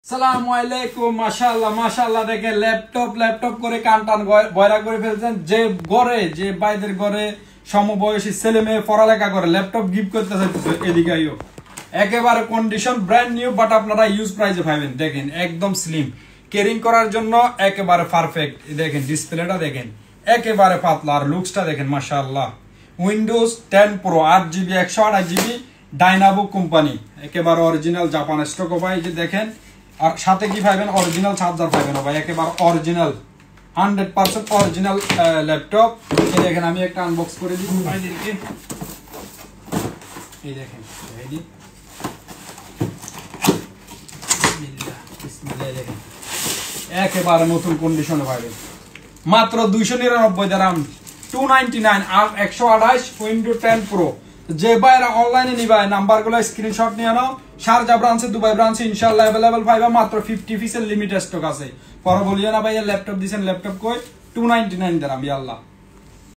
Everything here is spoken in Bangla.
আসসালামুয়ালাইকুম মাশাআল্লাহ মাশাআল্লাহ দেখেন ল্যাপটপ করে কানটান বয়রা করে ফেলছেন যে ঘরে যে বাইদের ঘরে সমবয়সী ছেলে মেয়ে পড়ালেখা করে ল্যাপটপ গিফট করতে চাইতেছে এদিকে আইও একেবারে কন্ডিশন ব্র্যান্ড নিউ বাট আপনারা ইউজ প্রাইসে পাবেন দেখেন একদম স্লিম ক্যারিং করার জন্য একেবারে পারফেক্ট দেখেন ডিসপ্লেটা দেখেন একেবারে পাতলা আর লুকসটা দেখেন মাশাআল্লাহ Windows 10 pro 8GB 128GB ডাইনাবুক company একেবারে অরিজিনাল জাপান স্টক ভাই যে দেখেন আর সাথে কি পাবেন অরিজিনাল চার্জার পাবেন ভাই একেবারে অরিজিনাল 100% অরিজিনাল ল্যাপটপ এই দেখেন আমি একটা আনবক্স করে দিই ভাইদেরকে এই দেখেন এই বিসমিল্লাহ দেখেন একেবারে নতুন কন্ডিশনে পাবেন মাত্র 299 দিরহাম 299 আর 128 উইন্ডোজ 10 প্রো যে বাইরে অনলাইনে নিবাই নাম্বারগুলো স্ক্রিনশট নিয়ে নাও শারজা ব্রাঞ্চে দুবাই ব্রাঞ্চে ইনশাআল্লাহ अवेलेबल পাইবা মাত্র 50 পিসের লিমিটেড স্টক আছে পরে বলিও না ভাই ল্যাপটপ দিবেন ল্যাপটপ কই 299 দিরহাম ইয়া আল্লাহ।